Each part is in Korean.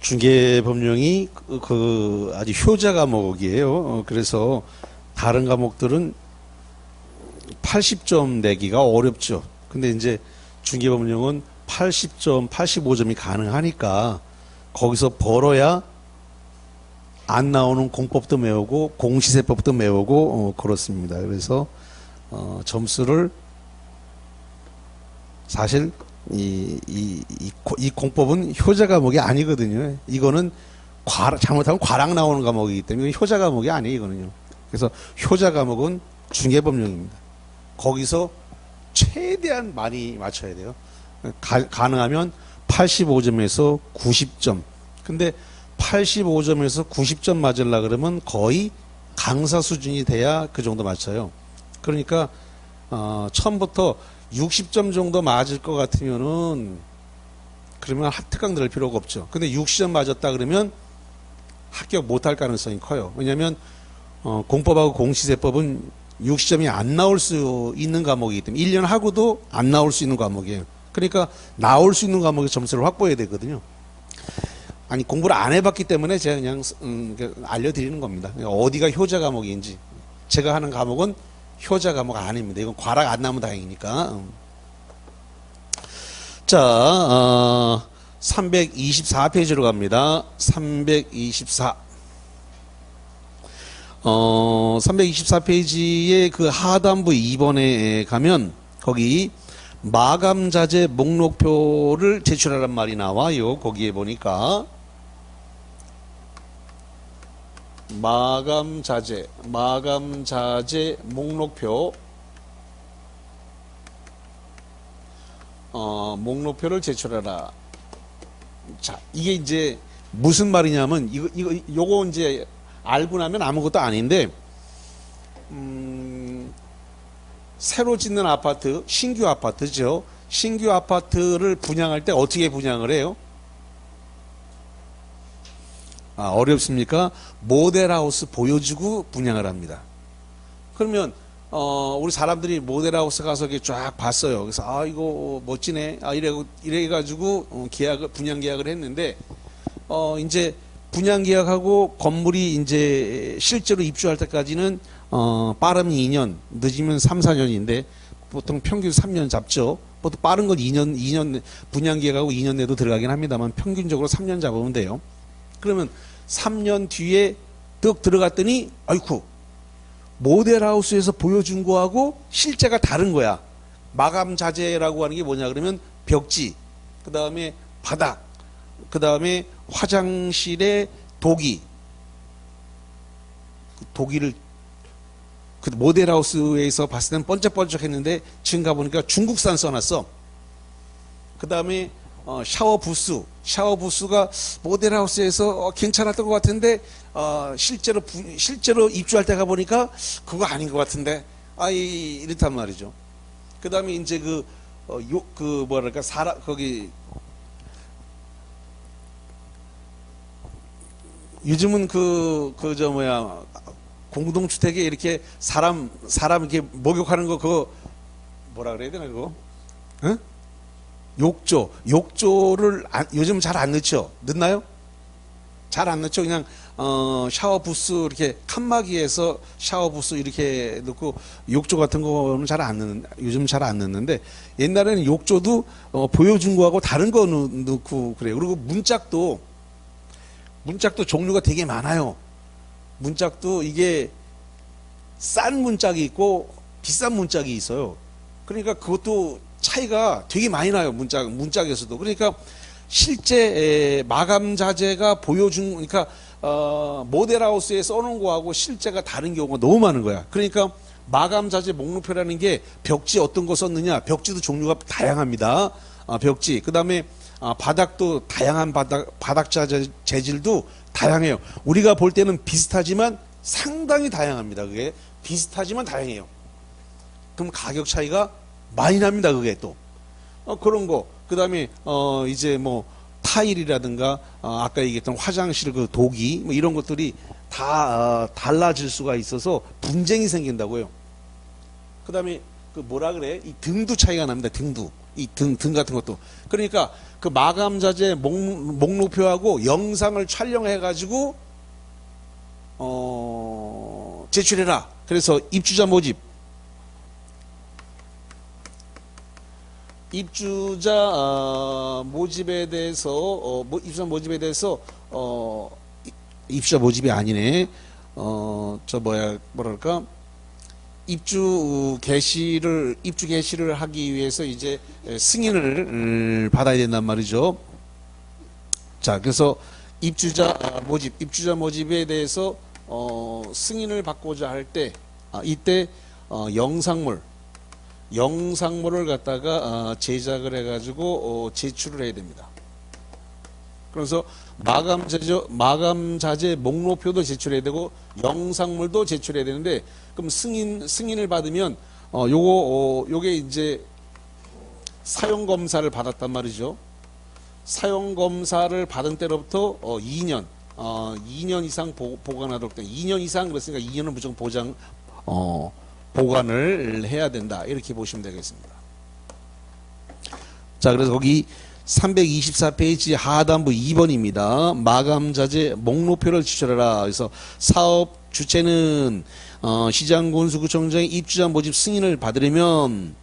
중개법령이 아주 효자 과목이에요. 그래서 다른 과목들은 80점 내기가 어렵죠. 근데 이제 중개법령은 80점, 85점이 가능하니까 거기서 벌어야 안 나오는 공법도 외우고 공시세법도 외우고 그렇습니다. 그래서 점수를 사실 이 공법은 효자 과목이 아니거든요. 이거는 잘못하면 과락 나오는 과목이기 때문에 효자 과목이 아니에요. 이거는요. 그래서 효자 과목은 중개법령입니다. 거기서 최대한 많이 맞춰야 돼요. 가능하면 85점에서 90점. 근데 85점에서 90점 맞으려 그러면 거의 강사 수준이 돼야 그 정도 맞춰요. 그러니까 처음부터 60점 정도 맞을 것 같으면은 그러면 특강 들을 필요가 없죠. 근데 60점 맞았다 그러면 합격 못할 가능성이 커요. 왜냐하면 공법하고 공시세법은 60점이 안 나올 수 있는 과목이기 때문에 1년 하고도 안 나올 수 있는 과목이에요. 그러니까 나올 수 있는 과목의 점수를 확보해야 되거든요. 아니 공부를 안 해봤기 때문에 제가 그냥 알려드리는 겁니다. 어디가 효자 과목인지. 제가 하는 과목은 효자 과목 아닙니다. 이건 과락 안 나면 다행이니까. 자, 324페이지로 갑니다. 324. 324페이지의 그 하단부 2번에 가면 거기 마감자재 목록표를 제출하란 말이 나와요. 거기에 보니까 마감자재 목록표 목록표를 제출하라. 자, 이게 이제 무슨 말이냐면 요거 이제 알고 나면 아무것도 아닌데 새로 짓는 아파트, 신규 아파트죠. 신규 아파트를 분양할 때 어떻게 분양을 해요? 어렵습니까? 모델하우스 보여주고 분양을 합니다. 그러면 우리 사람들이 모델하우스 가서 이렇게 쫙 봤어요. 그래서 이거 멋지네. 이래가지고 분양 계약을 했는데 이제 분양 계약하고 건물이 이제 실제로 입주할 때까지는 빠르면 2년, 늦으면 3, 4년인데 보통 평균 3년 잡죠. 보통 빠른 건 2년 분양 계약하고 2년 내도 들어가긴 합니다만 평균적으로 3년 잡으면 돼요. 그러면 3년 뒤에 득 들어갔더니 아이쿠 모델하우스에서 보여준 거하고 실제가 다른 거야. 마감 자재라고 하는 게 뭐냐 그러면 벽지, 그 다음에 바닥, 그 다음에 화장실의 도기를 그 모델하우스에서 봤을 때는 번쩍번쩍 했는데 지금 가보니까 중국산 써놨어. 그 다음에 샤워 부스가 모델하우스에서 괜찮았던 것 같은데 실제로 입주할 때 가보니까 그거 아닌 것 같은데 이렇단 말이죠. 그 다음에 이제 뭐랄까 거기 요즘은 공동주택에 이렇게 사람 이렇게 목욕하는 거 그거 뭐라 그래야 되나 그거? 응? 욕조를 요즘 잘 안 넣죠? 넣나요? 잘 안 넣죠? 그냥 샤워 부스 이렇게 칸막이에서 샤워 부스 이렇게 넣고 욕조 같은 거는 요즘 잘 안 넣는데 옛날에는 욕조도 보여준 거하고 다른 거 넣고 그래요. 그리고 문짝도 종류가 되게 많아요. 문짝도 이게 싼 문짝이 있고 비싼 문짝이 있어요. 그러니까 그것도 차이가 되게 많이 나요. 문짝에서도. 그러니까 실제 마감 자재가 그러니까 모델하우스에 써놓은 거하고 실제가 다른 경우가 너무 많은 거야. 그러니까 마감 자재 목록표라는 게 벽지 어떤 거 썼느냐. 벽지도 종류가 다양합니다. 벽지. 그 다음에 바닥도 다양한 바닥 자재 재질도 다양해요. 우리가 볼 때는 비슷하지만 상당히 다양합니다. 그게 비슷하지만 다양해요. 그럼 가격 차이가 많이 납니다. 그게 또 그런 거. 그 다음에 이제 뭐 타일이라든가 아까 얘기했던 화장실 그 도기 뭐 이런 것들이 다 달라질 수가 있어서 분쟁이 생긴다고요. 그 다음에 그 뭐라 그래? 이 등도 차이가 납니다. 등도. 이 등 같은 것도. 그러니까 그 마감자재 목록표하고 영상을 촬영해가지고 제출해라. 그래서 입주자 모집, 모집에 대해서 입주자 모집에 대해서 입주자 모집이 아니네. 뭐랄까, 입주 개시를 하기 위해서 이제 승인을 받아야 된단 말이죠. 자, 그래서 입주자 모집에 대해서 승인을 받고자 할 때, 이때 영상물을 갖다가 제작을 해가지고 제출을 해야 됩니다. 그래서 마감자재 목록표도 제출해야 되고 영상물도 제출해야 되는데, 그럼 승인을 받으면 요게 이제 사용 검사를 받았단 말이죠. 사용 검사를 받은 때로부터 2년 이상 보관하도록 돼. 2년 이상 그랬으니까 2년은 무조건 보관을 해야 된다. 이렇게 보시면 되겠습니다. 자, 그래서 거기 324페이지 하단부 2번입니다. 마감자재 목록표를 제출하라. 그래서 사업 주체는 시장군수구청장의 입주자 모집 승인을 받으려면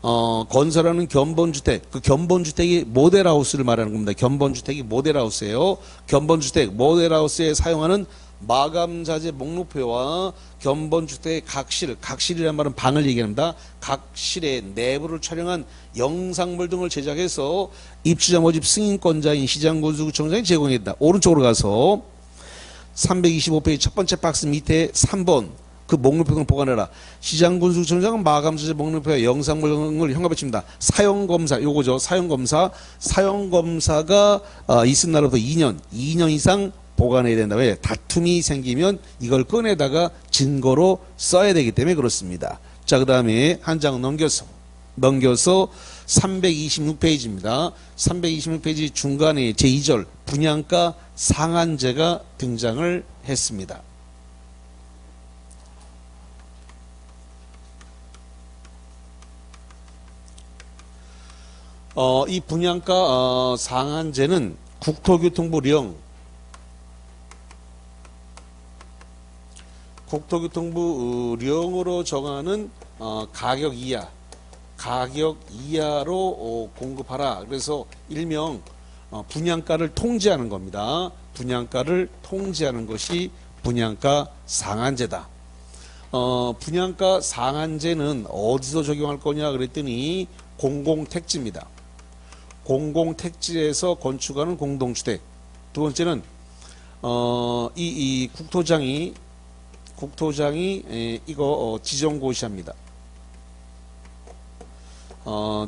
건설하는 견본주택, 그 견본주택이 모델하우스를 말하는 겁니다. 견본주택이 모델하우스예요. 견본주택, 모델하우스에 사용하는 마감자재 목록표와 견본주택의 각실이란 말은 방을 얘기합니다. 각실의 내부를 촬영한 영상물 등을 제작해서 입주자 모집 승인권자인 시장군수구청장이 제공했다. 오른쪽으로 가서 325페이지 첫 번째 박스 밑에 3번 그 목록표 등을 보관해라. 시장군수구청장은 마감자재 목록표와 영상물 등을 현관에 붙입니다. 사용검사, 요거죠. 사용검사가 있은 날로부터 2년 이상 보관해야 된다. 왜? 다툼이 생기면 이걸 꺼내다가 증거로 써야 되기 때문에 그렇습니다. 자, 그 다음에 한 장 넘겨서 326페이지입니다. 326페이지 중간에 제2절 분양가 상한제가 등장을 했습니다. 이 분양가 상한제는 국토교통부령으로 정하는 가격 이하로 공급하라. 그래서 일명 분양가를 통제하는 겁니다. 분양가를 통제하는 것이 분양가 상한제다. 분양가 상한제는 어디서 적용할 거냐 그랬더니 공공택지입니다. 공공택지에서 건축하는 공동주택. 두 번째는 이 국토장이 이거 지정고시합니다.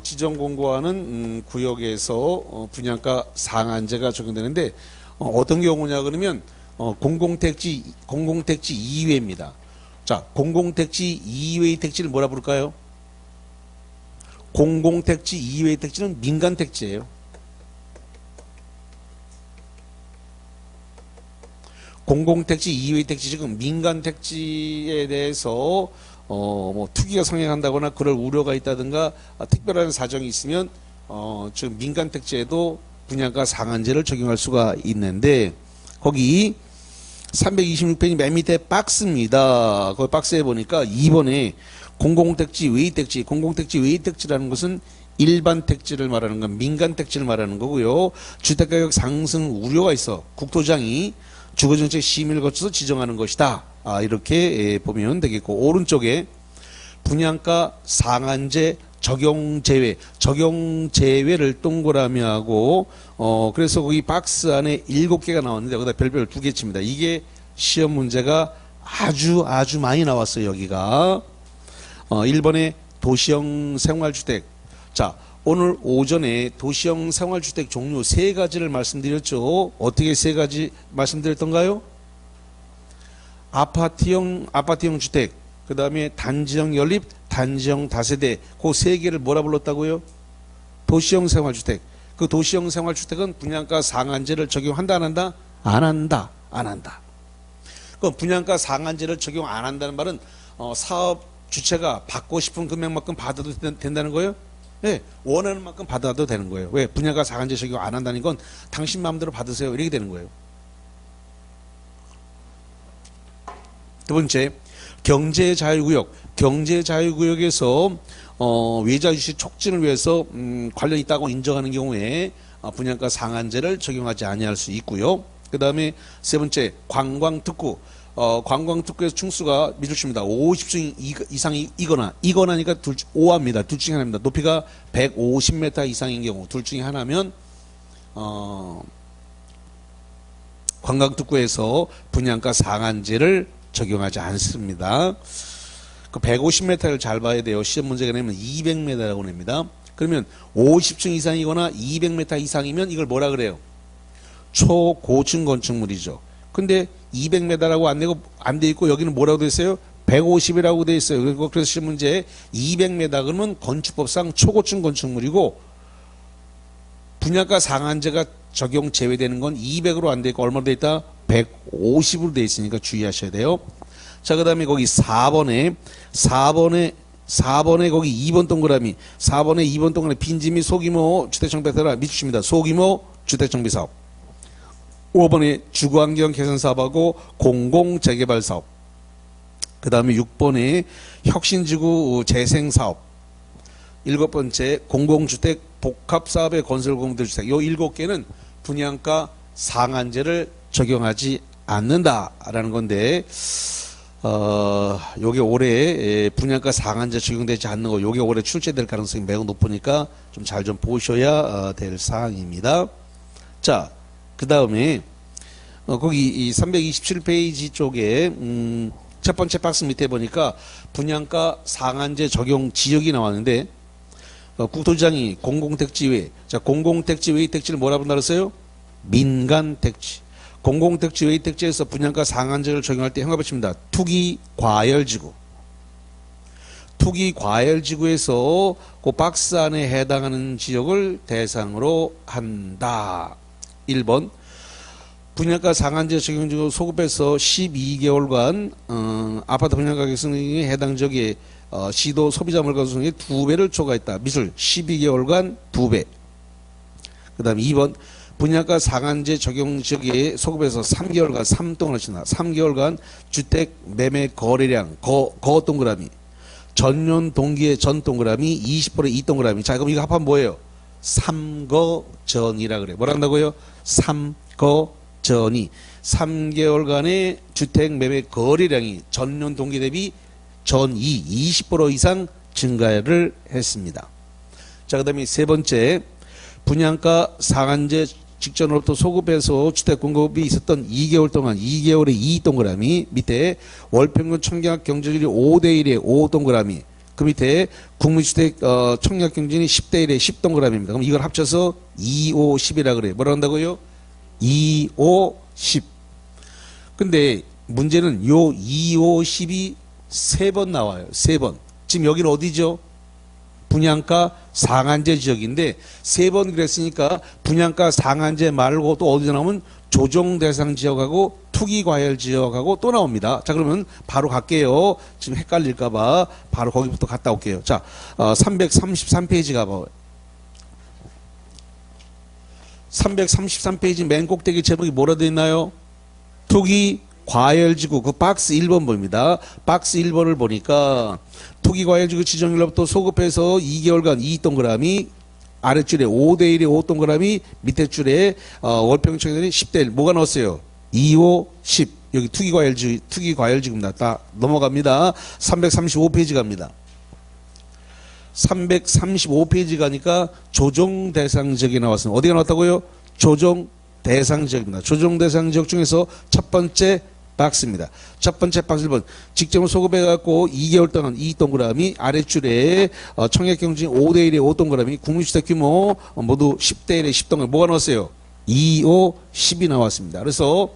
지정공고하는 구역에서 분양가 상한제가 적용되는데 어떤 경우냐 그러면 공공택지 이외입니다. 자, 공공택지 이외의 택지를 뭐라 부를까요? 공공택지 이외의 택지는 민간택지예요. 공공택지 이외의 택지, 지금 민간택지에 대해서 뭐 투기가 성행한다거나 그럴 우려가 있다든가 특별한 사정이 있으면 지금 민간택지에도 분양가 상한제를 적용할 수가 있는데, 거기 326페이지 맨 밑에 박스입니다. 거기 박스에 보니까 2번에 공공택지 외의 택지라는 것은 일반 택지를 말하는 건 민간 택지를 말하는 거고요. 주택가격 상승 우려가 있어 국토장이 주거정책 심의를 거쳐서 지정하는 것이다. 이렇게 보면 되겠고, 오른쪽에 분양가 상한제 적용 제외를 동그라미 하고 그래서 거기 박스 안에 7개가 나왔는데 거기다 별별 2개 칩니다. 이게 시험 문제가 아주 많이 나왔어요. 여기가 1번에 도시형 생활주택. 자, 오늘 오전에 도시형 생활주택 종류 3가지를 말씀드렸죠. 어떻게 3가지 말씀드렸던가요? 아파트형 주택, 그 다음에 단지형 연립, 단지형 다세대, 그 3개를 뭐라 불렀다고요? 도시형 생활주택. 그 도시형 생활주택은 분양가 상한제를 적용한다 안 한다? 안 한다. 그럼 분양가 상한제를 적용 안 한다는 말은 사업 주체가 받고 싶은 금액만큼 받아도 된다는 거예요? 예, 원하는 만큼 받아도 되는 거예요. 왜? 분양가 상한제 적용 안 한다는 건 당신 마음대로 받으세요. 이렇게 되는 거예요. 두 번째, 경제자유구역. 경제자유구역에서 외자주시 촉진을 위해서 관련 있다고 인정하는 경우에 분양가 상한제를 적용하지 아니할 수 있고요. 그 다음에 세 번째, 관광특구. 관광특구에서 층수가 미줄입니다. 50층 이거나니까 오합니다. 둘 중에 하나입니다. 높이가 150m 이상인 경우 둘 중에 하나면 관광특구에서 분양가 상한제를 적용하지 않습니다. 그 150m를 잘 봐야 돼요. 시험 문제가 내면 200m라고 냅니다. 그러면 50층 이상이거나 200m 이상이면 이걸 뭐라 그래요? 초고층 건축물이죠. 근데 200m라고 안 돼 있고 여기는 뭐라고 돼 있어요? 150이라고 돼 있어요. 그래서 시험 문제 200m 그러면 건축법상 초고층 건축물이고 분양가 상한제가 적용 제외되는 건 200으로 안 돼 있고 얼마로 돼 있다? 150으로 돼 있으니까 주의하셔야 돼요. 자, 그 다음에 거기 4번에 거기 2번 동그라미 4번에 2번 동그라미 빈지 및 소규모 주택정비 따라 미주십니다. 소규모 주택정비 사업. 5번에 주거환경 개선 사업하고 공공재개발 사업. 그 다음에 6번에 혁신지구 재생 사업. 7번째 공공주택 복합사업의 건설공들주택. 요 7개는 분양가 상한제를 적용하지 않는다라는 건데 요게 올해 분양가 상한제 적용되지 않는 거 요게 올해 출제될 가능성이 매우 높으니까 좀 잘 좀 보셔야 될 사항입니다. 자, 그 다음에 거기 이 327페이지 쪽에 첫 번째 박스 밑에 보니까 분양가 상한제 적용 지역이 나왔는데 국토부장이 공공택지외, 자 공공택지 외의 택지를 뭐라고 나눴어요? 민간택지. 공공택지 외의 택지에서 분양가 상한제를 적용할 때 형합을 투기 과열지구. 투기 과열지구에서 그 박스 안에 해당하는 지역을 대상으로 한다. 1번 분양가 상한제 적용 중 소급해서 12개월간 아파트 분양가 격상에 해당 지역에 시도 소비자 물가 수준의 2배를 초과했다. 미술 12개월간 2배. 그 다음에 2번 분양가 상한제 적용 지역에 소급해서 3개월간 3동을 하신다. 3개월간 주택 매매 거래량 거 동그라미 전년 동기의 전 동그라미 20%의 2 동그라미. 자, 그럼 이거 합하면 뭐예요? 삼거전이라 그래. 뭐라 한다고요? 삼거전이 3개월간의 주택 매매 거래량이 전년 동기 대비 전이 20% 이상 증가를 했습니다. 자, 그 다음에 세 번째 분양가 상한제 직전으로부터 소급해서 주택 공급이 있었던 2개월 동안 2개월의 2 동그라미 밑에 월평균 청약 경쟁률이 5대1의 5 동그라미 그 밑에 국민주택 청약 경쟁이 10대1의 10 동그라미입니다. 그럼 이걸 합쳐서 2, 5, 10이라 그래요. 뭐라 한다고요? 2, 5, 10. 근데 문제는 요 2, 5, 10이 3번 나와요. 3번. 지금 여기는 어디죠? 분양가 상한제 지역인데 3번 그랬으니까 분양가 상한제 말고 또 어디서 나오면 조정 대상 지역하고 투기 과열 지역하고 또 나옵니다. 자, 그러면 바로 갈게요. 지금 헷갈릴까봐 바로 거기부터 갔다 올게요. 자, 333페이지 가봐. 333페이지 맨 꼭대기 제목이 뭐라 되어 있나요? 투기 과열지구 그 박스 1번 보입니다. 박스 1번을 보니까 투기과열지구 지정일로부터 소급해서 2개월간 2 동그라미 아랫줄에 5대1의 5 동그라미 밑에 줄에 월평균이 10대1 뭐가 나왔어요? 2, 5, 10 여기 투기과열지구입니다. 다 넘어갑니다. 335페이지 갑니다. 335페이지 가니까 조정 대상 지역이 나왔습니다. 어디가 나왔다고요? 조정 대상 지역입니다. 조정 대상 지역 중에서 첫 번째 박스입니다. 첫 번째 박스 1번 직접으로 소급해갖고 2개월 동안 2 동그라미 아랫줄에 청약경쟁 5대1의 5 동그라미 국민주택 규모 모두 10대1의 10 동그라미 뭐가 나왔어요? 2, 5, 10이 나왔습니다. 그래서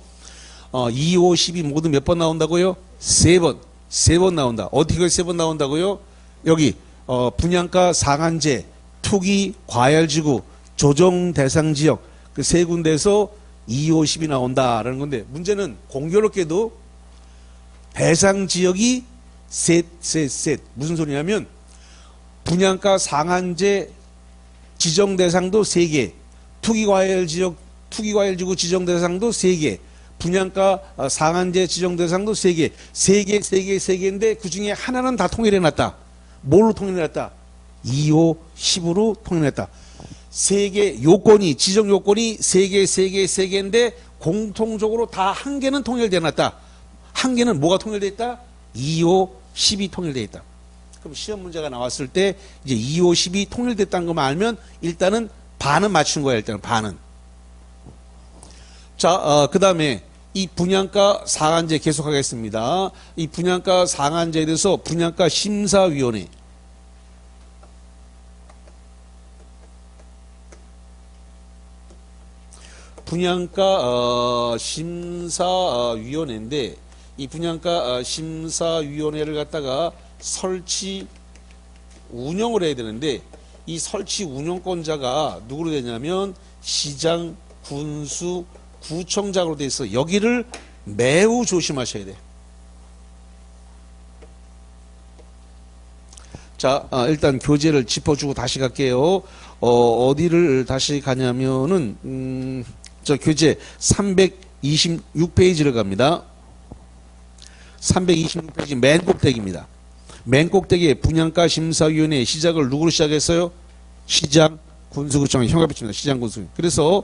2, 5, 10이 모두 몇 번 나온다고요? 3번. 3번 나온다. 어떻게 3번 나온다고요? 여기 분양가 상한제, 투기 과열지구, 조정 대상 지역 그 세 군데에서 2, 5, 10이 나온다라는 건데 문제는 공교롭게도 대상 지역이 셋 무슨 소리냐면 분양가 상한제 지정 대상도 3개, 투기과열지구 지정 대상도 3개, 분양가 상한제 지정 대상도 3개, 3개인데 그 중에 하나는 다 통일해놨다. 뭘로 통일해놨다? 2, 5, 10으로 통일했다. 3개 요건이, 지정 요건이 3개인데 공통적으로 다 한 개는 통일되어 놨다. 한 개는 뭐가 통일되어 있다? 2, 5, 10이 통일되어 있다. 그럼 시험 문제가 나왔을 때 이제 2, 5, 10이 통일됐다는 것만 알면 일단은 반은 맞춘 거야. 일단은 반은. 자, 그 다음에 이 분양가 상한제 계속하겠습니다. 이 분양가 상한제에 대해서 분양가 심사위원회. 분양가 심사위원회인데 이 분양가 심사위원회를 갖다가 설치 운영을 해야 되는데 이 설치 운영권자가 누구로 되냐면 시장, 군수, 구청장으로 돼 있어. 여기를 매우 조심하셔야 돼. 자, 일단 교재를 짚어주고 다시 갈게요. 어디를 다시 가냐면은 저 교재 326페이지를 갑니다. 326페이지 맨 꼭대기입니다. 맨 꼭대기에 분양가 심사위원회 시작을 누구로 시작했어요? 시장, 군수구청, 형광 붙입니다. 시장, 군수. 그래서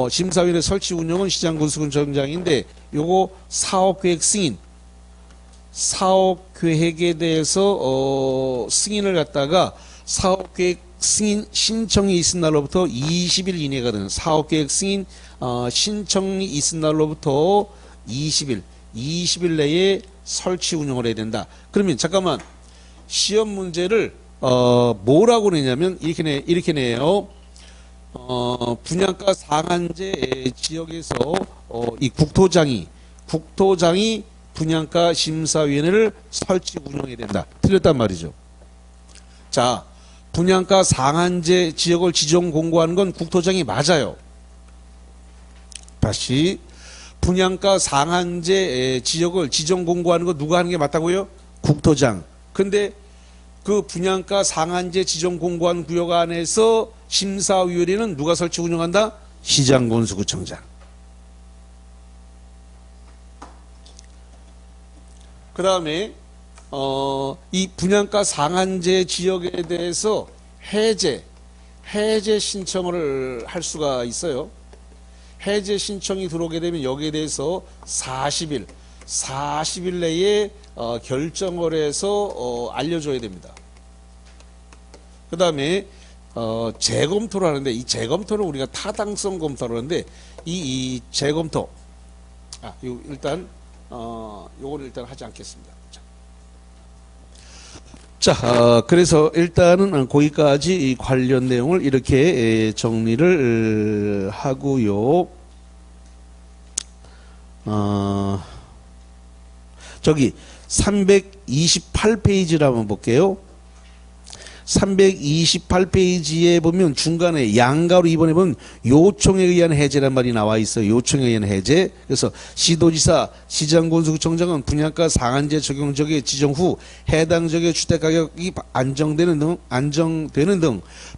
심사위원회 설치 운영은 시장, 군수구청장인데 요거 사업계획 승인, 사업계획에 대해서 승인을 갖다가 사업계획 승인 신청이 있은 날로부터 20일 이내가 되는 사업계획 승인 신청이 있은 날로부터 20일 내에 설치 운영을 해야 된다. 그러면 잠깐만 시험 문제를 뭐라고 내냐면 이렇게 내요. 분양가 상한제 지역에서 이 국토장이 분양가 심사위원회를 설치 운영해야 된다. 틀렸단 말이죠. 자, 분양가 상한제 지역을 지정 공고하는 건 국토장이 맞아요. 다시 분양가 상한제 지역을 지정 공고하는 거 누가 하는 게 맞다고요? 국토장. 근데 그 분양가 상한제 지정 공고한 구역 안에서 심사위원회는 누가 설치 운영한다? 시장, 군수구청장. 그 다음에 이 분양가 상한제 지역에 대해서 해제 신청을 할 수가 있어요. 해제 신청이 들어오게 되면 여기에 대해서 40일 내에 결정을 해서 알려줘야 됩니다. 그 다음에 재검토를 하는데 이 재검토는 우리가 타당성 검토를 하는데 이 재검토 일단 요거를 일단 하지 않겠습니다. 자, 그래서 일단은 거기까지 이 관련 내용을 이렇게 정리를 하고요. 저기 328페이지를 한번 볼게요. 328페이지에 보면 중간에 양가로 이번에 보면 요청에 의한 해제란 말이 나와 있어요. 요청에 의한 해제. 그래서 시도지사, 시장군수구청장은 분양가 상한제 적용 지역에 지정 후 해당 지역의 주택가격이 안정되는 등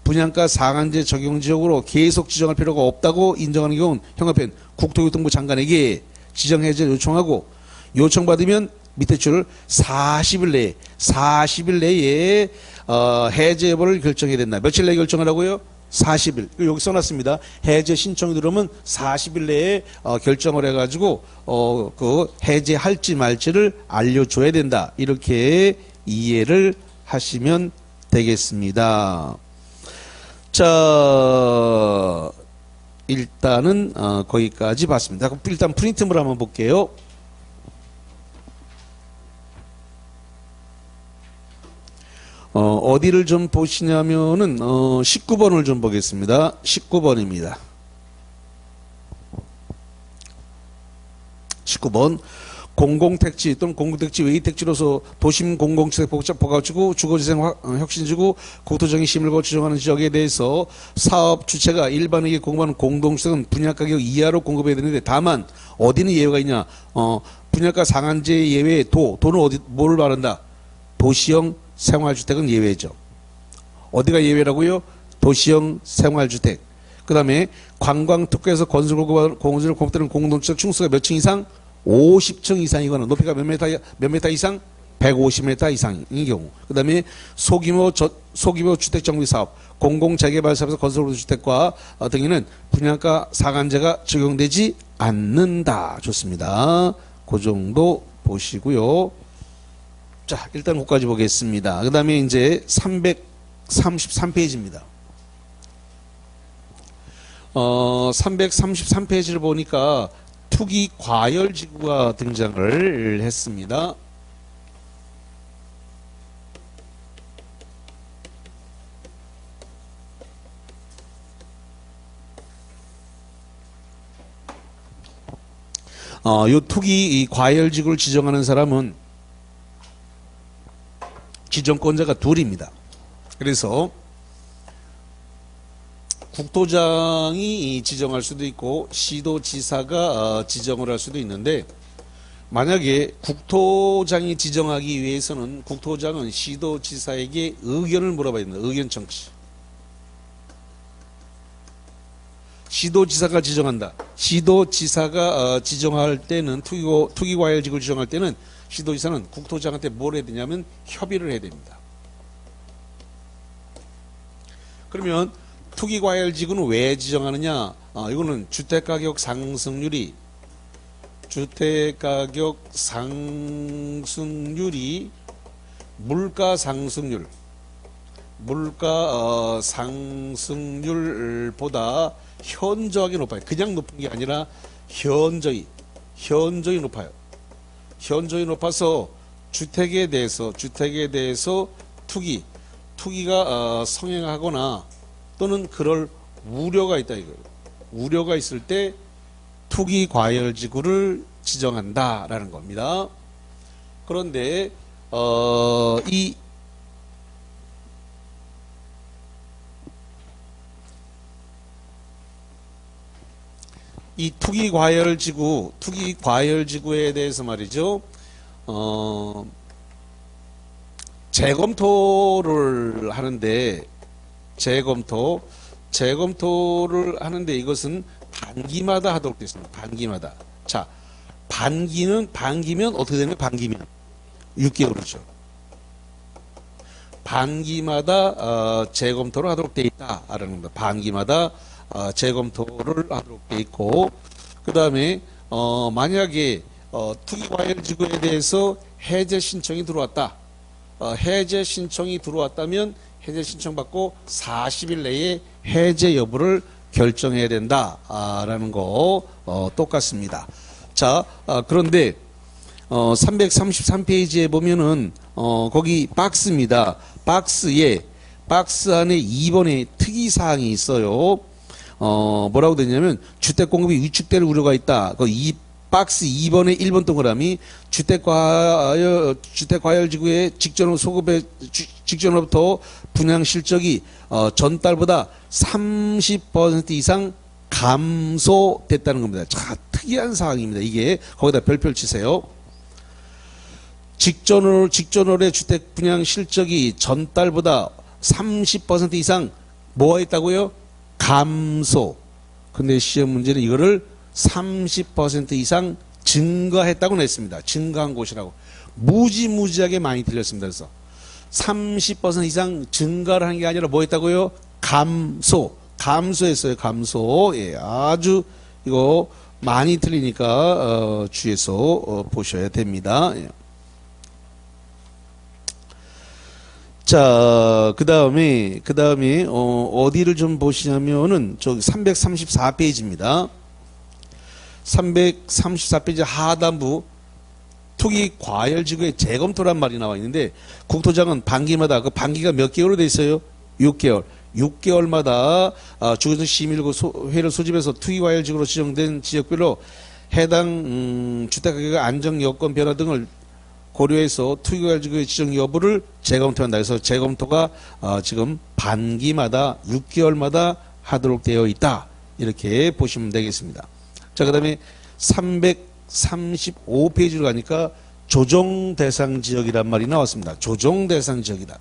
분양가 상한제 적용 지역으로 계속 지정할 필요가 없다고 인정하는 경우는 형합편 국토교통부 장관에게 지정 해제를 요청하고 요청받으면 밑에 줄을 40일 내에 해제 여부를 결정해야 된다. 며칠 내에 결정하라고요? 40일. 여기 써놨습니다. 해제 신청이 들어오면 40일 내에 결정을 해가지고 그 해제할지 말지를 알려줘야 된다. 이렇게 이해를 하시면 되겠습니다. 자, 일단은 거기까지 봤습니다. 일단 프린트물 한번 볼게요. 어디를 좀 보시냐면은 19번을 좀 보겠습니다. 19번입니다. 19번 공공택지 또는 공공택지 외의택지로서 도심 공공주택 복합지구 주거재생 혁신지구 국토정의 심을거 지정하는 지역에 대해서 사업 주체가 일반에게 공급하는 공동주택은 분양가격 이하로 공급해야 되는데 다만 어디는 예외가 있냐? 분양가 상한제 예외에 도는 뭐를 말한다? 도시형 생활주택은 예외죠. 어디가 예외라고요? 도시형 생활주택. 그 다음에 관광특구에서 건설을 공급되는 공동주택 층수가 몇 층 이상? 50층 이상이거나 높이가 몇 메타 이상? 150m 이상인 경우. 그 다음에 소규모 주택정비사업, 공공재개발사업에서 건설주택과 등에는 분양가 상한제가 적용되지 않는다. 좋습니다. 그 정도 보시고요. 자, 일단 거기까지 보겠습니다. 그 다음에 이제 333페이지입니다. 333페이지를 보니까 투기 과열지구가 등장을 했습니다. 요 투기 이 과열지구를 지정하는 사람은 지정권자가 둘입니다. 그래서 국토장이 지정할 수도 있고 시도지사가 지정을 할 수도 있는데, 만약에 국토장이 지정하기 위해서는 국토장은 시도지사에게 의견을 물어봐야 됩니다. 의견 청취. 시도지사가 지정한다. 시도지사가 지정할 때는 투기과열지구를 지정할 때는 시도지사는 국토장한테 뭘 해야 되냐면 협의를 해야 됩니다. 그러면 투기과열지구는 왜 지정하느냐? 이거는 주택가격 상승률이 물가 상승률보다 현저하게 높아요. 그냥 높은 게 아니라 현저히 높아요. 현저히 높아서 주택에 대해서 투기가 성행하거나 또는 그럴 우려가 있다 이거예요. 우려가 있을 때 투기 과열지구를 지정한다라는 겁니다. 그런데 이 투기 과열지구에 대해서 말이죠. 재검토를 하는데 이것은 반기마다 하도록 되어 있습니다. 반기마다. 자, 반기면 어떻게 되나요? 반기면 6개월이죠. 반기마다 재검토를 하도록 되어 있다라는 겁니다. 반기마다 재검토를 하도록 되어 있고, 그 다음에 만약에 투기과열지구에 대해서 해제 신청이 들어왔다. 해제 신청이 들어왔다면 해제 신청 받고 40일 내에 해제 여부를 결정해야 된다라는 거 똑같습니다. 자, 그런데 333페이지에 보면은 거기 박스입니다. 박스 안에 2번에 특이사항이 있어요. 뭐라고 되냐면 주택 공급이 위축될 우려가 있다. 이 박스 2번의 1번 동그라미 주택과열지구의 직전으로부터 분양 실적이 전달보다 30% 이상 감소됐다는 겁니다. 자, 특이한 사항입니다. 이게 거기다 별표 치세요. 직전월의 주택 분양 실적이 전달보다 30% 이상 뭐가 있다고요? 감소. 근데 시험 문제는 이거를 30% 이상 증가했다고 냈습니다. 증가한 곳이라고. 무지무지하게 많이 틀렸습니다. 그래서 30% 이상 증가를 한 게 아니라 뭐 했다고요? 감소했어요. 감소. 예, 아주 이거 많이 틀리니까 주의해서 보셔야 됩니다. 예. 자, 그 다음에 어디를 좀 보시냐면은 저기 334페이지입니다. 334페이지 하단부 투기 과열지구의 재검토란 말이 나와 있는데, 국토장은 반기마다, 그 반기가 몇 개월로 돼 있어요? 6개월마다 주거적 심의회를 소집해서 투기 과열지구로 지정된 지역별로 해당 주택가격 안정 여건 변화 등을 고려해서 투기과열지구의 지정 여부를 재검토한다. 그래서 재검토가 지금 반기마다 6개월마다 하도록 되어 있다. 이렇게 보시면 되겠습니다. 자, 그 다음에 335페이지로 가니까 조정 대상 지역이란 말이 나왔습니다. 조정 대상 지역이다.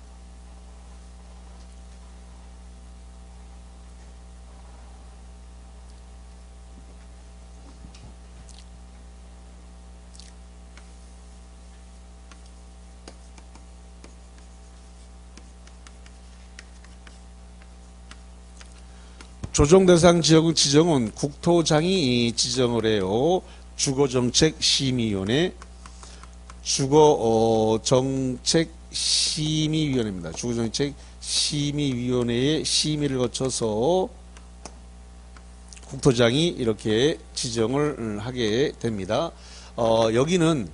조정 대상 지역은 지정은 국토장이 지정을 해요. 주거정책심의위원회, 주거정책심의위원회입니다. 주거정책심의위원회의 심의를 거쳐서 국토장이 이렇게 지정을 하게 됩니다. 여기는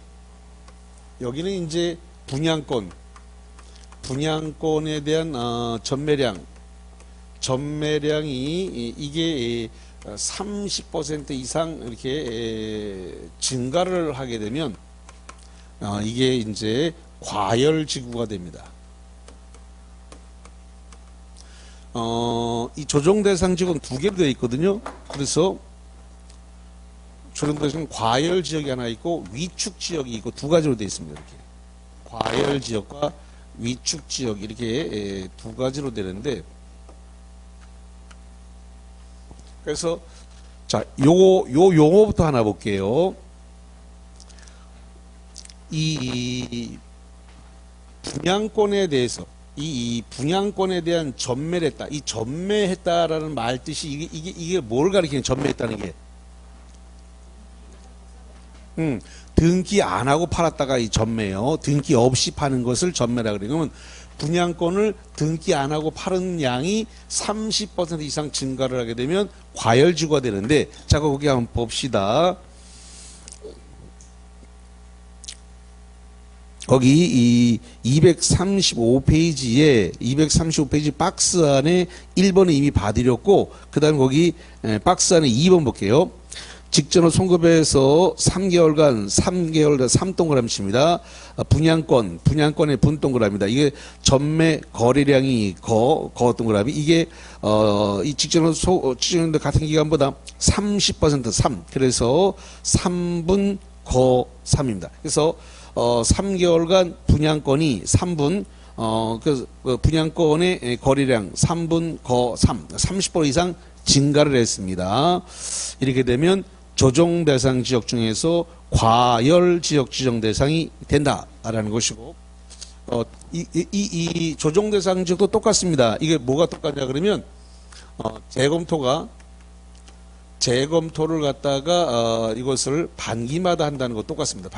이제 분양권에 대한 전매량이 이게 30% 이상 이렇게 증가를 하게 되면 이게 이제 과열지구가 됩니다. 이 조정대상 지역은 두 개로 되어 있거든요. 그래서 조정대상 과열 지역이 하나 있고 위축 지역이 있고 두 가지로 되어 있습니다. 이렇게 과열 지역과 위축 지역 이렇게 두 가지로 되는데, 그래서 자, 요 용어부터 하나 볼게요. 이 분양권에 대해서 이 분양권에 대한 전매를 했다. 이 전매했다라는 말 뜻이 이게 뭘 가리키는 전매했다는 게? 등기 안 하고 팔았다가 이 전매요. 등기 없이 파는 것을 전매라 그래요. 그러면 분양권을 등기 안 하고 파는 양이 30% 이상 증가를 하게 되면 과열지구가 되는데, 자, 거기 한번 봅시다. 거기 이 235페이지 박스 안에 1번은 이미 봐드렸고, 그 다음에 거기 박스 안에 2번 볼게요. 직전으로 송급해서 3개월간 3동그라미 칩니다. 분양권의 분동그라미입니다. 이게 전매 거래량이 동그라미. 이게 이 직전으로 직전으로 같은 기간보다 30% 3. 그래서 3분 거 3입니다. 그래서 3개월간 분양권이 3분 그래서 분양권의 거래량 3분 거 3. 30% 이상 증가를 했습니다. 이렇게 되면 조정 대상 지역 중에서 과열 지역 지정 대상이 된다라는 것이고, 이 조정 대상 지역도 똑같습니다. 이게 뭐가 똑같냐 그러면 재검토를 갖다가 이것을 반기마다 한다는 거 똑같습니다.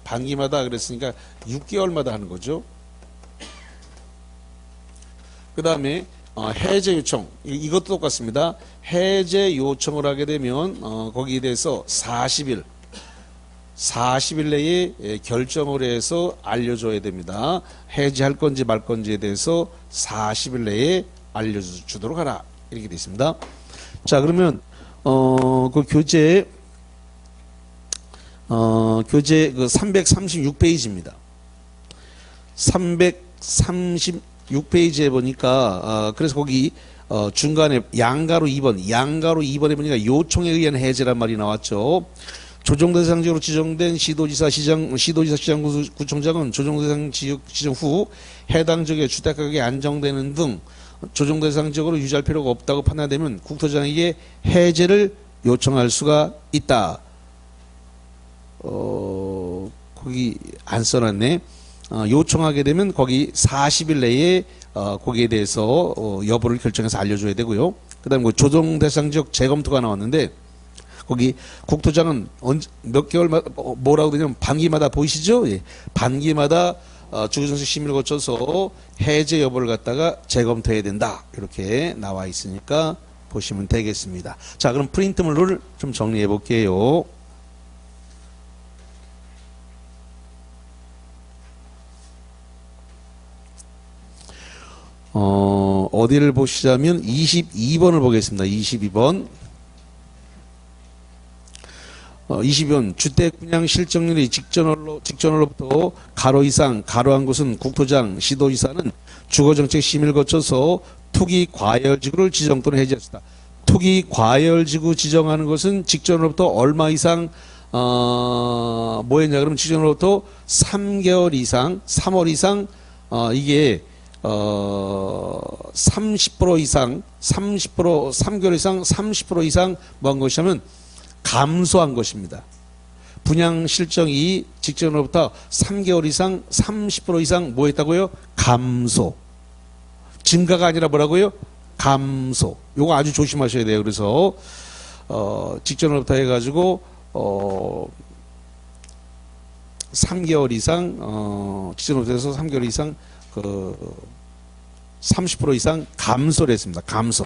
반기마다 그랬으니까 6개월마다 하는 거죠. 그 다음에 해제 요청, 이것도 똑같습니다. 해제 요청을 하게 되면 거기에 대해서 40일 내에 결정을 해서 알려줘야 됩니다. 해제할 건지 말 건지에 대해서 40일 내에 알려주도록 하라, 이렇게 되어 있습니다. 자, 그러면 그 교재 그 336페이지입니다. 336페이지에 보니까 그래서 거기 중간에 양가로 2번에 보니까 요청에 의한 해제란 말이 나왔죠. 조정대상지역으로 지정된 시도지사, 시장구청장은 조정대상 지역 지정 후 해당 지역의 주택가격이 안정되는 등 조정대상 지역으로 유지할 필요가 없다고 판단되면 국토장에게 해제를 요청할 수가 있다. 거기 안 써놨네. 요청하게 되면 거기 40일 내에 거기에 대해서 여부를 결정해서 알려줘야 되고요. 그 다음에 조정 대상 지역 재검토가 나왔는데, 거기 국토장은 몇 개월마다 뭐라고 되냐면 반기마다 보이시죠? 예. 반기마다 주거정책 심의를 거쳐서 해제 여부를 갖다가 재검토해야 된다, 이렇게 나와 있으니까 보시면 되겠습니다. 자, 그럼 프린트물을 좀 정리해 볼게요. 어디를 보시자면 22번을 보겠습니다. 22번. 22번 주택 분양 실정률이 직전으로부터 가로 이상 가로한 곳은 국토장, 시도지사는 주거정책 심의를 거쳐서 투기 과열지구를 지정 또는 해제했다. 투기 과열지구 지정하는 것은 직전으로부터 얼마 이상 뭐였냐 그러면 직전으로부터 3개월 이상 3월 이상 이게 30% 이상 3개월 이상 30% 이상 뭐 한 것이냐면 감소한 것입니다. 분양 실정이 직전으로부터 3개월 이상 30% 이상 뭐 했다고요? 감소. 증가가 아니라 뭐라고요? 감소. 요거 아주 조심하셔야 돼요. 그래서 직전으로부터 해가지고 3개월 이상 직전으로부터 해서 3개월 이상 30% 이상 감소를 했습니다. 감소.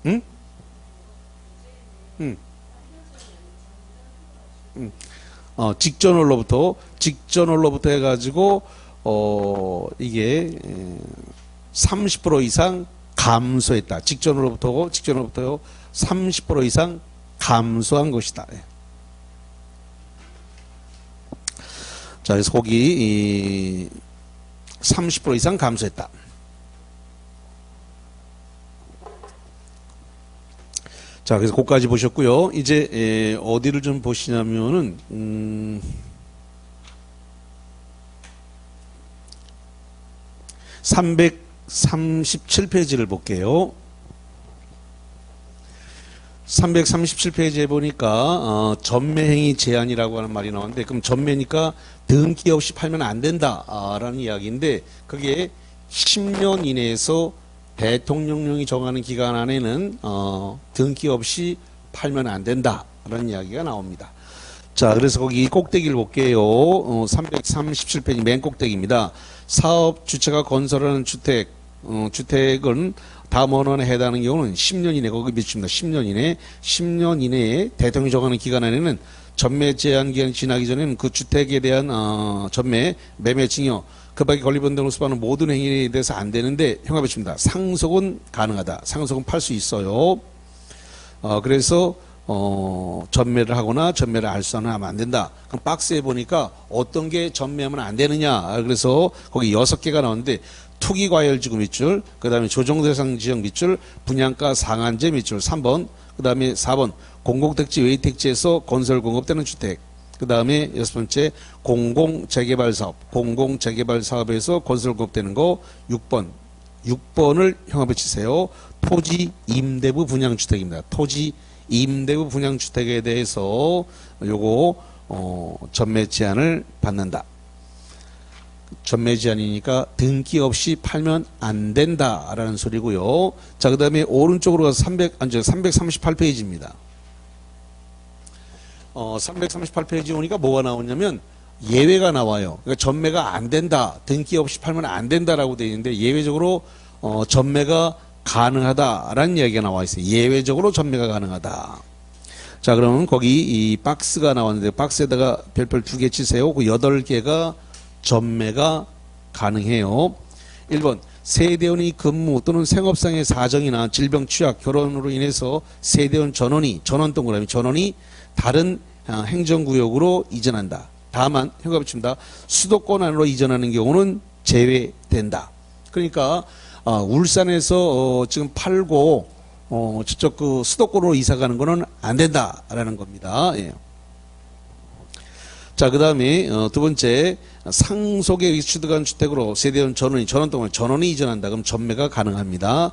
응? 응. 응. 직전월로부터 해가지고 이게 30% 이상 감소했다. 직전으로부터 30% 이상 감소한 것이다. 자, 그래서 거기 30% 이상 감소했다. 자, 그래서 거기까지 보셨고요. 이제 어디를 좀 보시냐면은 337페이지를 볼게요. 337페이지에 보니까 전매행위 제한이라고 하는 말이 나오는데, 그럼 전매니까 등기 없이 팔면 안 된다라는 이야기인데, 그게 10년 이내에서 대통령령이 정하는 기간 안에는 등기 없이 팔면 안 된다라는 이야기가 나옵니다. 자, 그래서 거기 꼭대기를 볼게요. 337페이지 맨 꼭대기입니다. 사업 주체가 건설하는 주택은 다음 원원에 해당하는 경우는 10년 이내, 거기 비춥니다. 10년 이내에 대통령이 정하는 기간 안에는 전매 제한 기간이 지나기 전에는 그 주택에 대한 전매, 매매 증여, 그 밖에 권리분 등으로 수반하는 모든 행위에 대해서 안 되는데 형합에 줍니다. 상속은 가능하다. 상속은 팔 수 있어요. 그래서 전매를 하거나 전매를 알선하면 안 된다. 그럼 박스에 보니까 어떤 게 전매하면 안 되느냐. 그래서 거기 6개가 나오는데, 투기과열지구 밑줄, 그 다음에 조정대상 지역 밑줄, 분양가 상한제 밑줄 3번, 그 다음에 4번 공공택지 외택지에서 건설 공급되는 주택, 그 다음에 6번째 공공재개발 사업에서 건설 공급되는 거 6번을 형합에 치세요. 토지 임대부 분양주택입니다. 토지 임대부 분양주택에 대해서 요거 전매 제한을 받는다. 전매 제한이니까 등기 없이 팔면 안 된다라는 소리고요. 자, 그 다음에 오른쪽으로 가서 338페이지입니다. 338페이지 오니까 뭐가 나오냐면 예외가 나와요. 그러니까 전매가 안 된다, 등기 없이 팔면 안 된다라고 되어 있는데, 예외적으로 전매가 가능하다라는 이야기가 나와 있어요. 예외적으로 전매가 가능하다. 자, 그러면 거기 이 박스가 나왔는데, 박스에다가 별별 2개 치세요. 그 8개가 전매가 가능해요. 1번 세대원이 근무 또는 생업상의 사정이나 질병, 취약, 결혼으로 인해서 세대원 전원이 다른 행정구역으로 이전한다. 다만 형합에 칩니다. 수도권 안으로 이전하는 경우는 제외된다. 그러니까 울산에서 지금 팔고 저쪽 그 수도권으로 이사 가는 거는 안 된다라는 겁니다. 예. 자, 그 다음에 두 번째, 상속에 취득한 주택으로 세대원 전원이 이전한다. 그럼 전매가 가능합니다.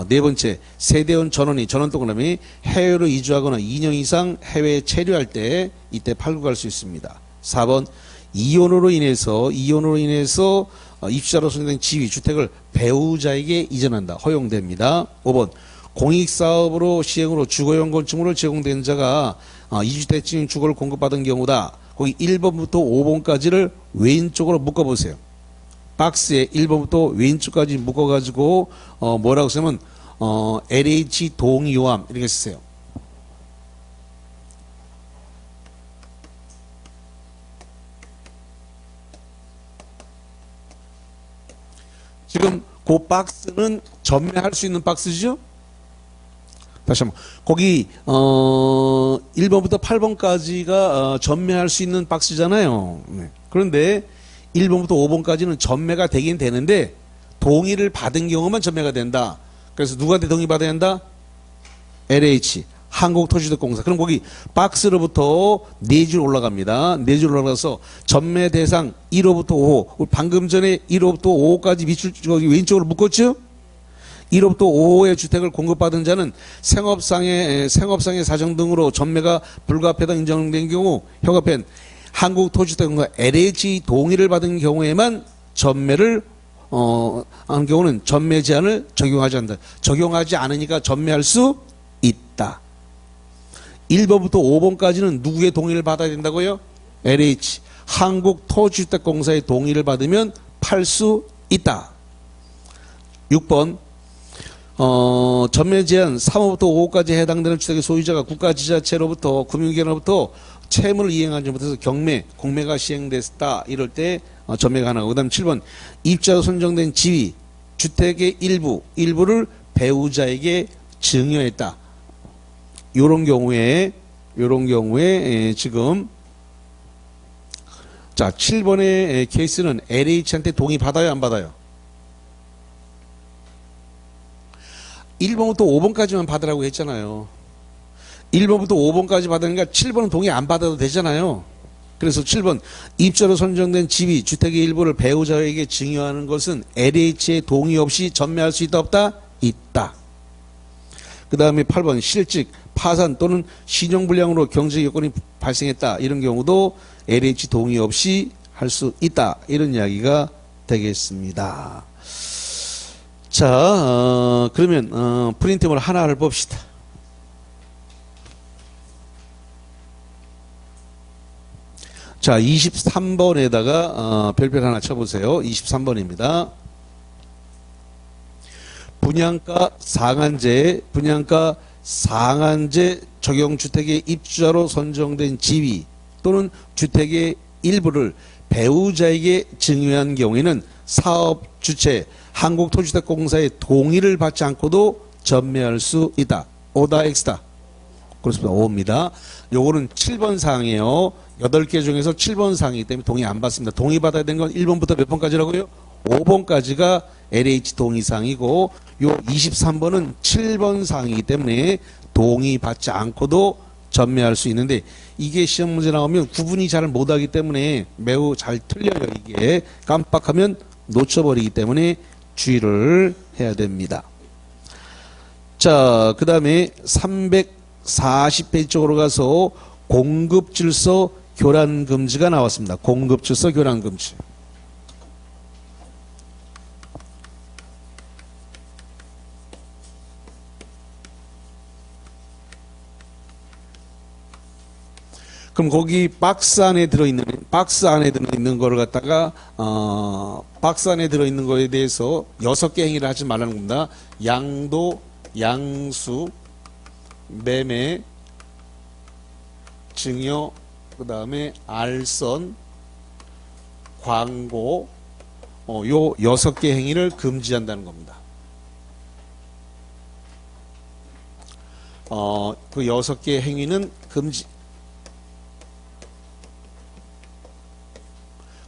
네 번째, 세대원 전원이 그다음에 해외로 이주하거나 2년 이상 해외에 체류할 때 이때 팔고 갈 수 있습니다. 4번, 이혼으로 인해서 입주자로 선정된 지위 주택을 배우자에게 이전한다. 허용됩니다. 5번, 공익사업으로 시행으로 주거용 건축물을 제공된 자가 2주택 주거를 공급받은 경우다. 거기 1번부터 5번까지를 왼쪽으로 묶어보세요. 박스에 1번부터 왼쪽까지 묶어가지고 뭐라고 쓰면 LH 동의호함 이렇게 쓰세요. 지금 그 박스는 전매할 수 있는 박스죠? 다시 한번, 거기 1번부터 8번까지가 전매할 수 있는 박스잖아요. 네. 그런데 1번부터 5번까지는 전매가 되긴 되는데 동의를 받은 경우만 전매가 된다. 그래서 누구한테 동의받아야 한다? LH, 한국토지대공사. 그럼 거기 박스로부터 4줄 올라갑니다. 4줄 올라가서 전매 대상 1호부터 5호. 방금 전에 1호부터 5호까지 밑줄 저기 왼쪽으로 묶었죠? 1호부터 5호의 주택을 공급받은 자는 생업상의 사정 등으로 전매가 불가피하다 인정된 경우 협업한 한국토지대공사 LH 동의를 받은 경우에만 전매를 하는 경우는 전매 제한을 적용하지 않는다. 적용하지 않으니까 전매할 수 있다. 1번부터 5번까지는 누구의 동의를 받아야 된다고요? LH 한국토지주택공사의 동의를 받으면 팔 수 있다. 6번 전매 제한 3호부터 5호까지 해당되는 주택의 소유자가 국가지자체로부터 금융기관으로부터 채무를 이행하지 못해서 경매, 공매가 시행됐다. 이럴 때 전매가 가능하고, 그 다음 7번 입주자로 선정된 지위, 주택의 일부를 배우자에게 증여했다. 요런 경우에 지금 자 7번의 케이스는 LH한테 동의 받아요, 안 받아요? 1번부터 5번까지만 받으라고 했잖아요. 1번부터 5번까지 받으니까 7번은 동의 안 받아도 되잖아요. 그래서 7번 입주자로 선정된 지위, 주택의 일부를 배우자에게 증여하는 것은 LH의 동의 없이 전매할 수 있다, 없다? 있다. 그 다음에 8번 실직, 파산 또는 신용불량으로 경제 여건이 발생했다. 이런 경우도 LH 동의 없이 할 수 있다. 이런 이야기가 되겠습니다. 자, 그러면 프린트물 하나를 봅시다. 자, 23번에다가 별표 하나 쳐보세요. 23번입니다. 분양가 상한제 적용 주택의 입주자로 선정된 지위 또는 주택의 일부를 배우자에게 증여한 경우에는 사업 주체 한국토지주택공사의 동의를 받지 않고도 전매할 수 있다. 오다 X다. 그렇습니다. 5입니다. 요거는 7번 사항이에요. 8개 중에서 7번 사항이기 때문에 동의 안 받습니다. 동의 받아야 되는 건 1번부터 몇 번까지라고요? 5번까지가 LH 동의 사항이고, 요 23번은 7번 사항이기 때문에 동의 받지 않고도 전매할 수 있는데, 이게 시험 문제 나오면 구분이 잘 못하기 때문에 매우 잘 틀려요. 이게 깜빡하면 놓쳐버리기 때문에 주의를 해야 됩니다. 자, 그 다음에 340페이지 쪽으로 가서 공급질서 교란금지가 나왔습니다. 공급질서 교란금지. 그럼 거기 박스 안에 들어있는 거를 갖다가 박스 안에 들어있는 거에 대해서 6개 행위를 하지 말라는 겁니다. 양도, 양수, 매매, 증여, 그 다음에 알선, 광고, 요 6개 행위를 금지한다는 겁니다. 그 6개 행위는 금지.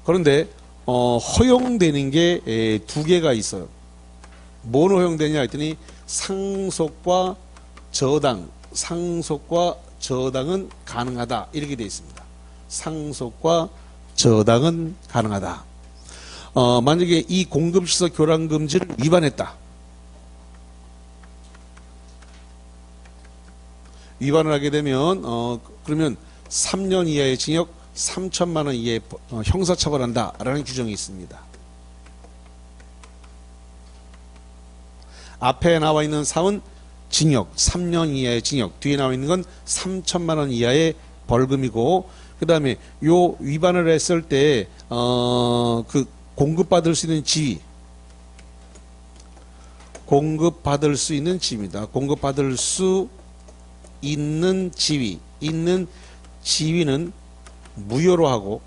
그런데 허용되는 게 2개가 있어요. 뭔 허용되냐 했더니 상속과 저당, 상속과 저당은 가능하다. 이렇게 되어 있습니다. 상속과 저당은 가능하다. 만약에 이 공급시설 교란금지를 위반했다. 위반을 하게 되면 그러면 3년 이하의 징역 3천만 원 이하의 형사처벌한다라는 규정이 있습니다. 앞에 나와 있는 사은 징역 3년 이하의 징역, 뒤에 나와 있는 건 3천만 원 이하의 벌금이고, 그 다음에 요 위반을 했을 때 그 공급받을 수 있는 지위, 공급받을 수 있는 지위입니다. 공급받을 수 있는 지위는 무효로 하고,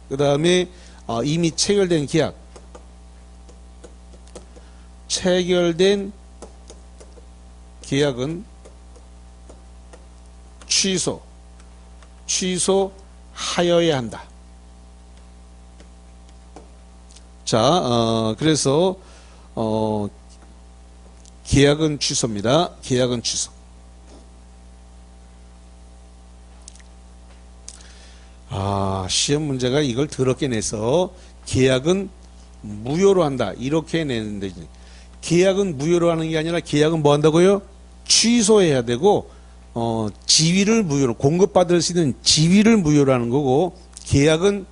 그 다음에 이미 체결된 계약, 체결된 계약은 취소하여야 한다. 자, 그래서 계약은 취소입니다. 계약은 취소. 시험 문제가 이걸 더럽게 내서 계약은 무효로 한다. 이렇게 내는데, 계약은 무효로 하는 게 아니라 계약은 뭐 한다고요? 취소해야 되고, 지위를 무효로, 공급받을 수 있는 지위를 무효로 하는 거고, 계약은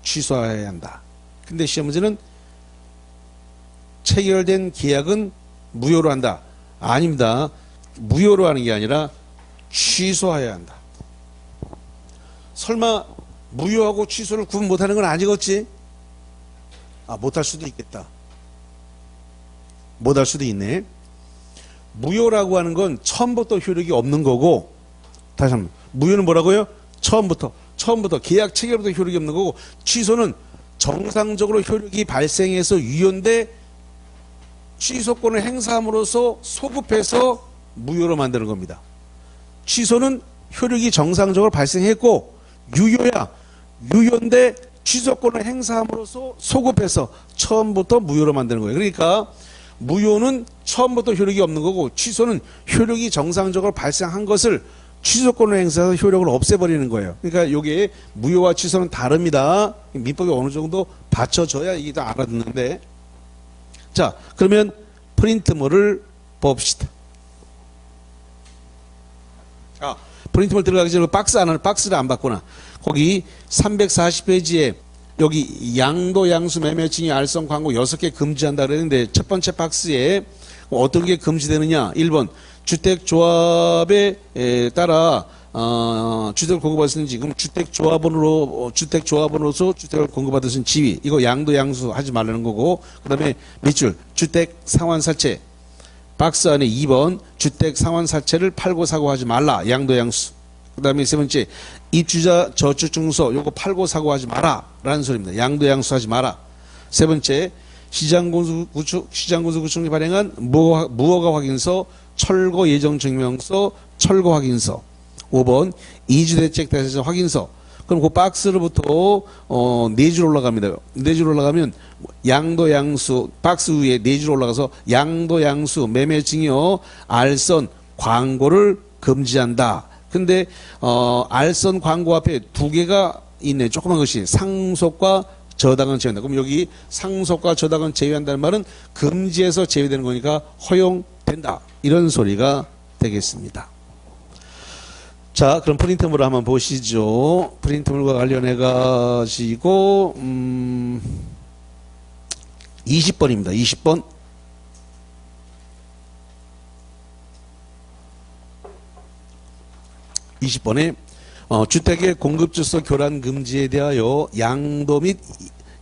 취소해야 한다. 근데 시험 문제는 체결된 계약은 무효로 한다. 아닙니다. 무효로 하는 게 아니라 취소해야 한다. 설마 무효하고 취소를 구분 못하는 건 아니겠지? 못할 수도 있겠다. 못할 수도 있네. 무효라고 하는 건 처음부터 효력이 없는 거고, 다시 한번, 무효는 뭐라고요? 처음부터 계약 체결부터 효력이 없는 거고, 취소는 정상적으로 효력이 발생해서 유효인데 취소권을 행사함으로써 소급해서 무효로 만드는 겁니다. 취소는 효력이 정상적으로 발생했고 유효인데 취소권을 행사함으로써 소급해서 처음부터 무효로 만드는 거예요. 그러니까 무효는 처음부터 효력이 없는 거고, 취소는 효력이 정상적으로 발생한 것을 취소권을 행사해서 효력을 없애버리는 거예요. 그러니까 이게 무효와 취소는 다릅니다. 민법이 어느 정도 받쳐줘야 이게 다 알아듣는데. 자, 그러면 프린트물을 봅시다. 프린트물 들어가기 전에 박스를 안 봤구나. 거기 340페이지에 여기 양도 양수 매매증의 알선 광고 6개 금지한다 그랬는데, 첫 번째 박스에 어떤 게 금지되느냐. 1번 주택조합에 따라 주택을 공급받을 수 있는지, 그럼 주택조합원으로서 주택을 공급받을 수 있는 지위, 이거 양도 양수 하지 말라는 거고, 그 다음에 밑줄 주택 상환사채, 박스 안에 2번 주택 상환사채를 팔고 사고 하지 말라, 양도 양수. 그 다음에 세 번째 입주자 저축증서, 요거 팔고 사고 하지 마라 라는 소리입니다. 양도 양수 하지 마라. 세 번째 시장군수구청이 발행한 무허가 확인서, 철거 예정증명서, 철거 확인서. 5번 이주대책 대상 확인서. 그럼 그 박스로부터 4줄 올라갑니다. 4줄 올라가면 양도 양수, 박스 위에 4줄 올라가서 양도 양수 매매증여 알선 광고를 금지한다. 근데 알선 광고 앞에 2개가 있네. 조그만 것이 상속과 저당은 제외한다. 그럼 여기 상속과 저당은 제외한다는 말은 금지에서 제외되는 거니까 허용된다, 이런 소리가 되겠습니다. 자, 그럼 프린트물을 한번 보시죠. 프린트물과 관련해 가지고 20번입니다. 20번. 주택의 공급주소 교란 금지에 대하여 양도 및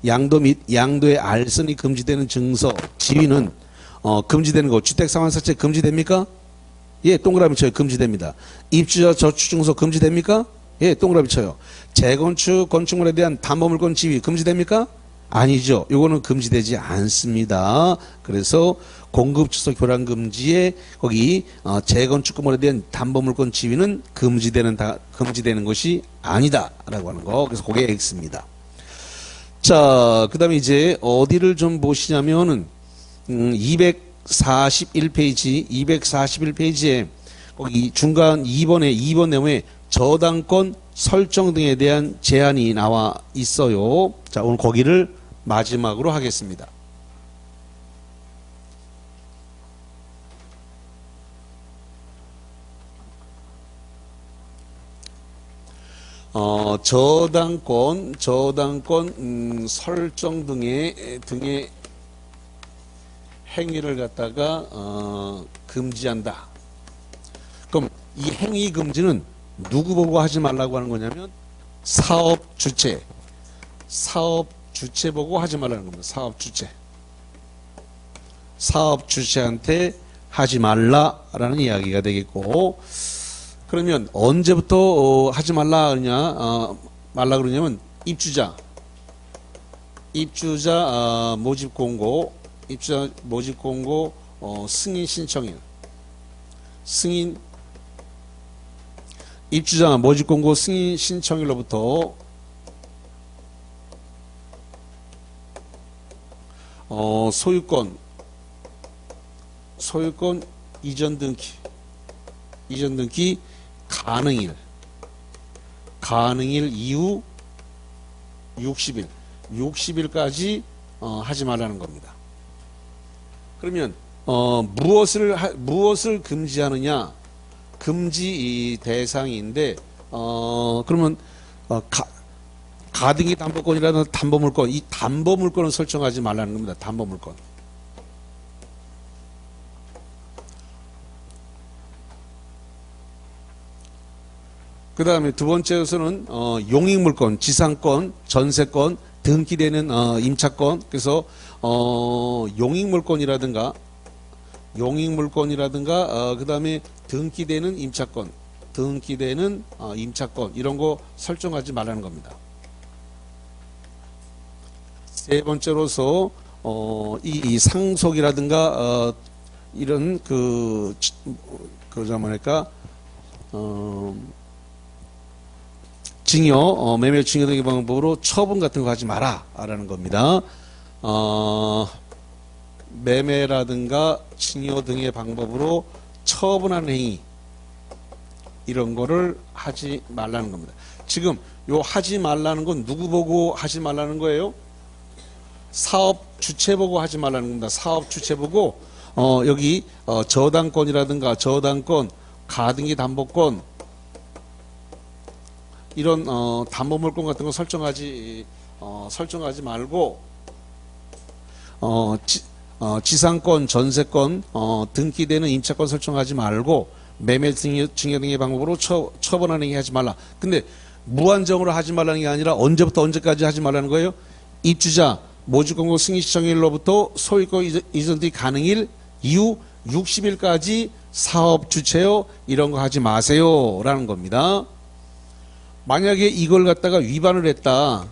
양도의 알선이 금지되는 증서, 지위는 금지되는 거. 주택 상환사채 금지됩니까? 예, 동그라미 쳐요. 금지됩니다. 입주자 저축증서 금지됩니까? 예, 동그라미 쳐요. 재건축 건축물에 대한 담보물권 지위 금지됩니까? 아니죠. 요거는 금지되지 않습니다. 그래서 공급주소 교란 금지에 거기 재건축 건물에 대한 담보물권 지위는 금지되는 것이 아니다라고 하는 거. 그래서 그게 X입니다. 자, 그다음에 이제 어디를 좀 보시냐면은 241페이지에 거기 중간 2번 내용에 저당권 설정 등에 대한 제한이 나와 있어요. 자, 오늘 거기를 마지막으로 하겠습니다. 저당권 설정 등의 행위를 갖다가 금지한다. 그럼 이 행위 금지는 누구 보고 하지 말라고 하는 거냐면 사업 주체 보고 하지 말라는 겁니다. 사업 주체한테 하지 말라라는 이야기가 되겠고, 그러면 언제부터 하지 말라 그러냐면 입주자 모집 공고 승인 신청일, 입주자 모집 공고 승인 신청일로부터 소유권 이전 등기 가능일 이후 60일까지 하지 말라는 겁니다. 그러면 무엇을 금지하느냐? 금지 대상인데 그러면 가등기 담보권이라는 담보물권, 이 담보물권을 설정하지 말라는 겁니다. 담보물권. 그 다음에 두 번째로서는 용익물권, 지상권, 전세권, 등기되는 임차권. 그래서 용익물권이라든가 그 다음에 등기되는 임차권, 이런 거 설정하지 말라는 겁니다. 세 번째로서 이 상속이라든가 이런 뭐랄까 징여, 매매 징여 등의 방법으로 처분 같은 거 하지 마라라는 겁니다. 매매라든가 징여 등의 방법으로 처분하는 행위, 이런 거를 하지 말라는 겁니다. 지금 요 하지 말라는 건 누구 보고 하지 말라는 거예요? 사업 주체 보고 하지 말라는 겁니다. 사업 주체 보고 여기 저당권이라든가 저당권, 가등기 담보권, 이런 담보물권 같은 거 설정하지 말고 지상권, 전세권, 등기되는 임차권 설정하지 말고 매매 증여 등의 방법으로 처분하는 게 하지 말라. 근데 무한정으로 하지 말라는 게 아니라 언제부터 언제까지 하지 말라는 거예요? 입주자 모집공고 승인 시청일로부터 소유권 이전이 가능일 이후 60일까지 사업 주체요 이런 거 하지 마세요라는 겁니다. 만약에 이걸 갖다가 위반을 했다.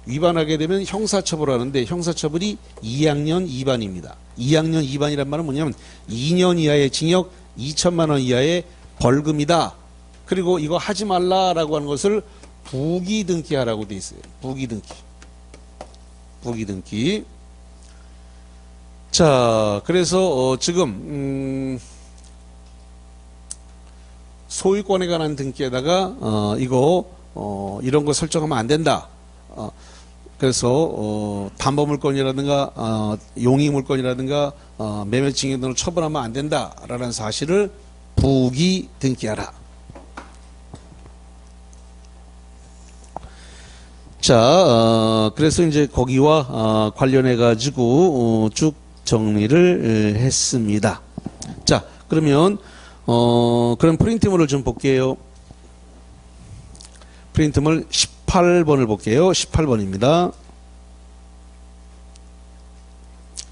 위반하게 되면 형사처벌하는데 형사처벌이 2학년 2반입니다. 2학년 2반이란 말은 뭐냐면 2년 이하의 징역 2천만 원 이하의 벌금이다. 그리고 이거 하지 말라라고 하는 것을 부기등기하라고 돼 있어요. 부기등기. 자, 그래서 지금 소유권에 관한 등기에다가 이런 거 설정하면 안 된다. 그래서 담보물권이라든가 용익물권이라든가 매매증여 등을 처분하면 안 된다라는 사실을 부기등기하라. 자, 그래서 이제 거기와 관련해 가지고 쭉 정리를 했습니다. 자, 그러면 그럼 프린트물을 좀 볼게요. 프린트물 18번을 볼게요. 18번입니다.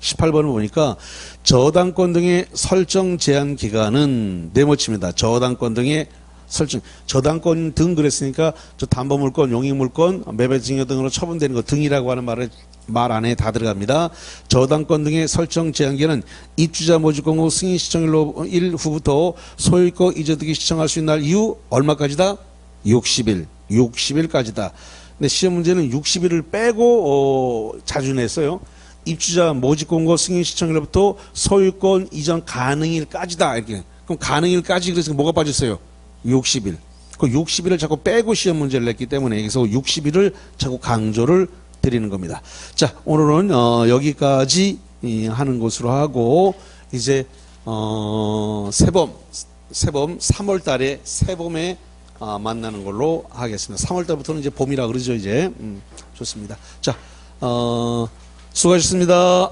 18번을 보니까 저당권 등의 설정 제한 기간은 네모칩니다. 저당권 등의 설정, 저당권 등 그랬으니까 저 담보물권, 용익물권, 매매증여 등으로 처분되는 거 등이라고 하는 말 안에 다 들어갑니다. 저당권 등의 설정 제한기는 입주자 모집공고 승인 시청일 후부터 소유권 이전등기 시청할 수 있는 날 이후 얼마까지다? 60일까지다. 근데 시험 문제는 60일을 빼고 자주 냈어요. 입주자 모집공고 승인 시청일로부터 소유권 이전 가능일까지다. 이렇게. 그럼 가능일까지 그래서 뭐가 빠졌어요? 60일. 그 60일을 자꾸 빼고 시험 문제를 냈기 때문에 여기서 60일을 자꾸 강조를 드리는 겁니다. 자, 오늘은 여기까지 하는 것으로 하고 이제 새봄 3월 달에 새봄에 만나는 걸로 하겠습니다. 3월 달부터는 이제 봄이라 그러죠, 이제. 좋습니다. 자, 수고하셨습니다.